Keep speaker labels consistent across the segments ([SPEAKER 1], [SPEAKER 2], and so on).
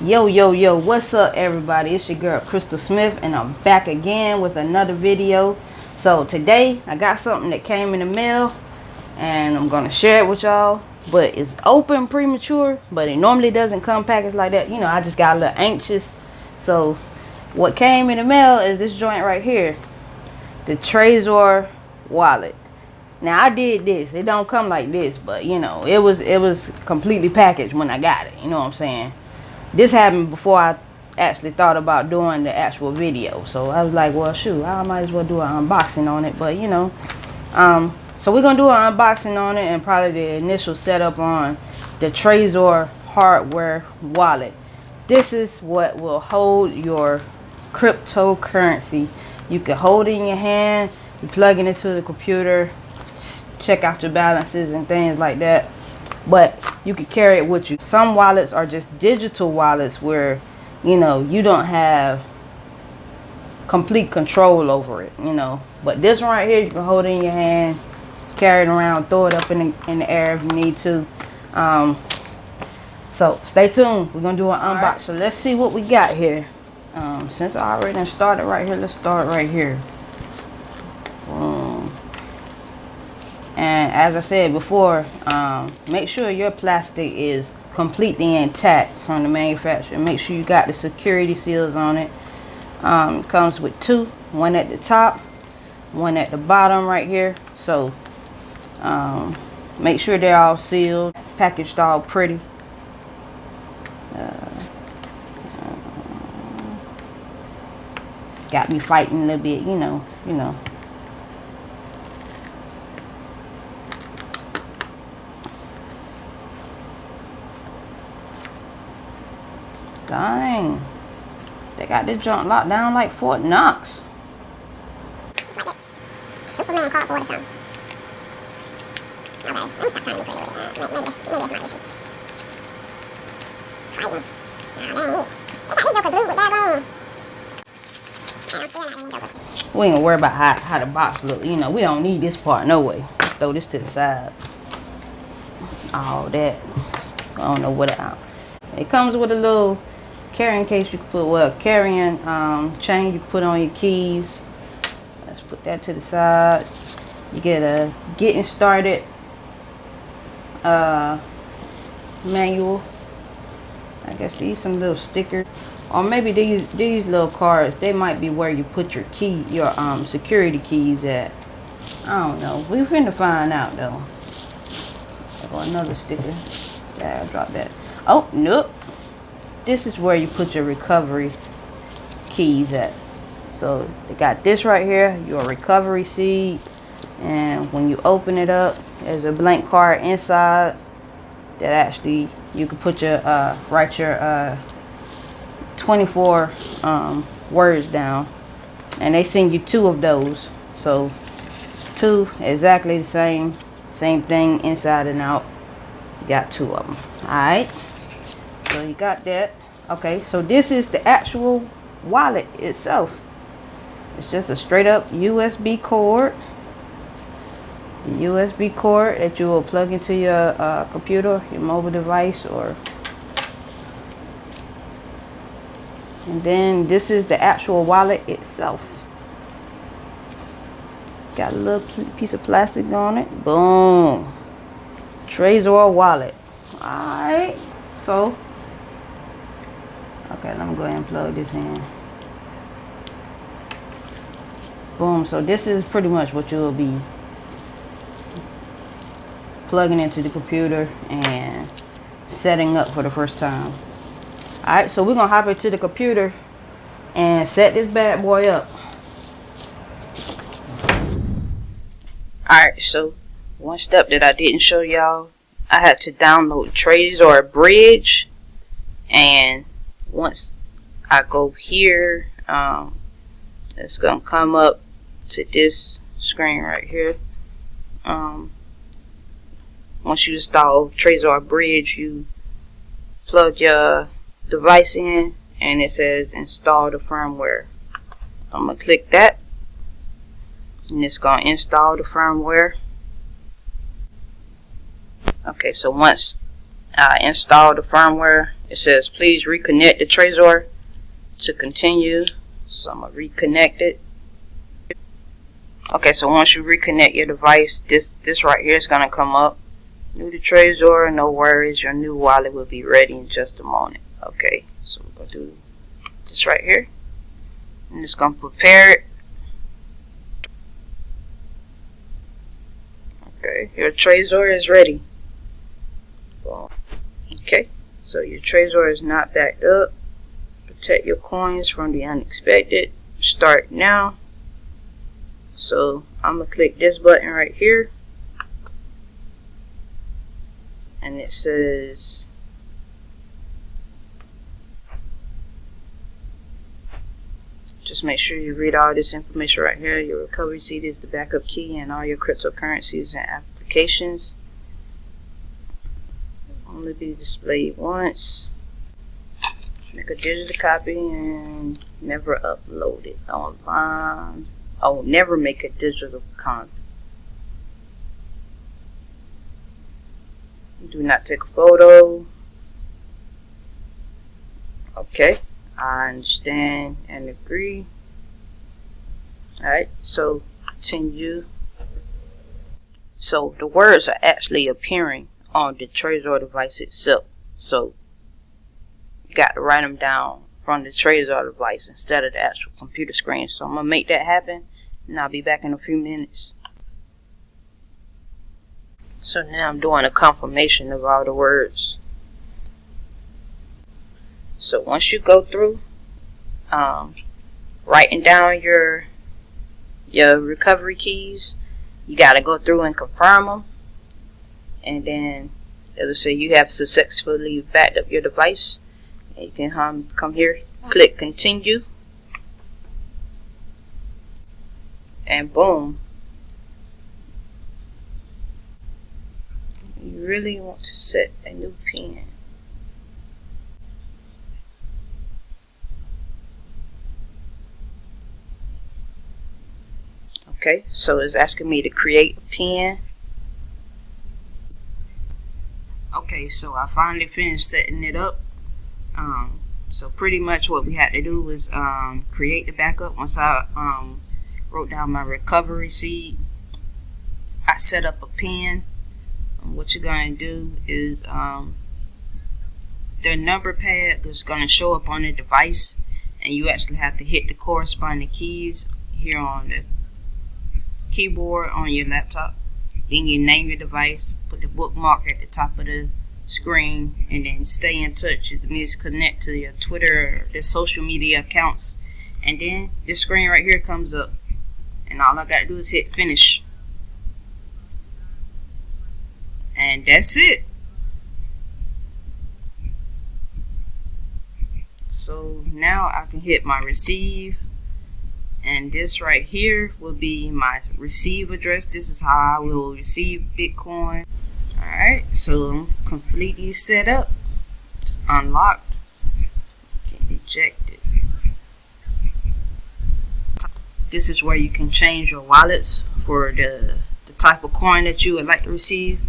[SPEAKER 1] Yo, what's up everybody? It's your girl Crystal Smith and I'm back again with another video. So today I got something that came in the mail and I'm gonna share it with y'all, but it's open premature, but it normally doesn't come packaged like that. You know, I just got a little anxious. So what came in the mail is this joint right here, the Trezor wallet. Now I did this, it don't come like this, but you know, it was completely packaged when I got it, you know what I'm saying? This happened before I actually thought about doing the actual video. So I was like, well, shoot, I might as well do an unboxing on it. But, you know, so we're going to do an unboxing on it and probably the initial setup on the Trezor hardware wallet. This is what will hold your cryptocurrency. You can hold it in your hand, you plug it into the computer, check out your balances and things like that. But you can carry it with you. Some wallets are just digital wallets where, you know, you don't have complete control over it, you know. But this one right here, you can hold it in your hand, carry it around, throw it up in the air if you need to. So stay tuned. We're gonna do an unbox. Right. So let's see what we got here. Since I already started right here, let's start right here. And as I said before, make sure your plastic is completely intact from the manufacturer. Make sure you got the security seals on it. It comes with two, one at the top, one at the bottom right here. So make sure they're all sealed, packaged all pretty. Got me fighting a little bit, you know. Dang, they got this junk locked down like Fort Knox.
[SPEAKER 2] It's like that Superman cardboard or something. Okay, let me stop trying to be creative with it. Maybe that's my issue. Titans. Nah, that ain't it. They got this joker blue with that wrong. Yeah, I'm still not in the joker.
[SPEAKER 1] We ain't gonna worry about how the box look. You know, we don't need this part no way. Throw this to the side. All that. I don't know what it comes with a little carrying case you can put, well, carrying chain you can put on your keys. Let's put that to the side. You get a getting started manual. I guess these some little stickers, or maybe these little cards, they might be where you put your key, your security keys at. I don't know. We finna find out though. I got another sticker. Yeah, I dropped that. Oh nope. This is where you put your recovery keys at. So they got this right here, your recovery seed, and when you open it up, there's a blank card inside that actually you can put your write your 24 words down, and they send you two of those. So two exactly the same thing inside and out. You got two of them. All right. So you got that. Okay, so this is the actual wallet itself. It's just a straight up USB cord. USB cord that you will plug into your computer, your mobile device, and then this is the actual wallet itself. Got a little cute piece of plastic on it. Boom. Trezor wallet. Alright. So okay, let me go ahead and plug this in. Boom. So this is pretty much what you'll be plugging into the computer and setting up for the first time. Alright, so we're gonna hop into the computer and set this bad boy up. Alright, so one step that I didn't show y'all, I had to download Trezor Bridge, and once I go here, it's gonna come up to this screen right here. Once you install Trezor Bridge, you plug your device in and it says install the firmware. I'm gonna click that and it's gonna install the firmware. Okay, so once I installed the firmware. It says please reconnect the Trezor to continue. So I'm gonna reconnect it. Okay, so once you reconnect your device, this right here is gonna come up. New to Trezor, no worries, your new wallet will be ready in just a moment. Okay, so we're gonna do this right here. And it's gonna prepare it. Okay, your Trezor is ready. Boom. Okay, so your Trezor is not backed up. Protect your coins from the unexpected. Start now. So I'm gonna click this button right here, and it says just make sure you read all this information right here. Your recovery seed is the backup key and all your cryptocurrencies and applications only be displayed once. Make a digital copy and never upload it online. I will never make a digital copy. Do not take a photo. Okay, I understand and agree. Alright, so continue. So the words are actually appearing on the Trezor device itself. So you got to write them down from the Trezor device instead of the actual computer screen. So I'm going to make that happen, and I'll be back in a few minutes. So now I'm doing a confirmation of all the words. So once you go through writing down your recovery keys, you got to go through and confirm them, and then it'll say you have successfully backed up your device. And you can come here, click continue, and boom. You really want to set a new pin. Okay, so it's asking me to create a pin. Okay, so I finally finished setting it up. So pretty much what we had to do was create the backup. Once I wrote down my recovery seed, I set up a pin. What you're going to do is the number pad is going to show up on the device, and you actually have to hit the corresponding keys here on the keyboard on your laptop. Then you name your device, put the bookmark at the top of the screen, and then stay in touch. It means connect to your Twitter or the social media accounts, and then this screen right here comes up, and all I got to do is hit finish, and that's it. So now I can hit my receive, and this right here will be my receive address. This is how I will receive Bitcoin. Alright, so I'm completely set up. It's unlocked. Get ejected. This is where you can change your wallets for the type of coin that you would like to receive.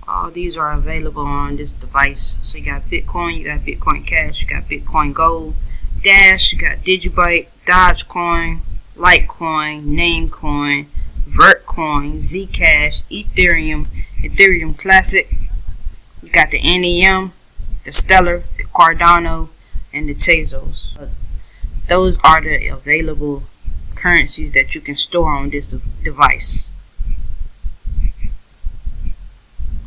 [SPEAKER 1] All these are available on this device. So you got Bitcoin, you got Bitcoin Cash, you got Bitcoin Gold, Dash, you got Digibyte, Dogecoin, Litecoin, Namecoin, Vertcoin, Zcash, Ethereum, Ethereum Classic. You got the NEM, the Stellar, the Cardano, and the Tezos. Those are the available currencies that you can store on this device.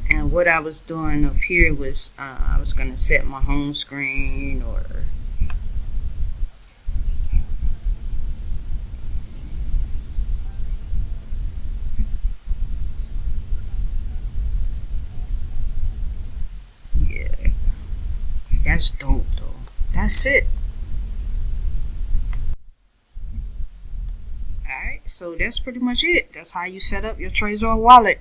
[SPEAKER 1] And what I was doing up here was I was going to set my home screen, or yeah, that's dope though. That's it. Alright, so that's pretty much it. That's how you set up your Trezor wallet.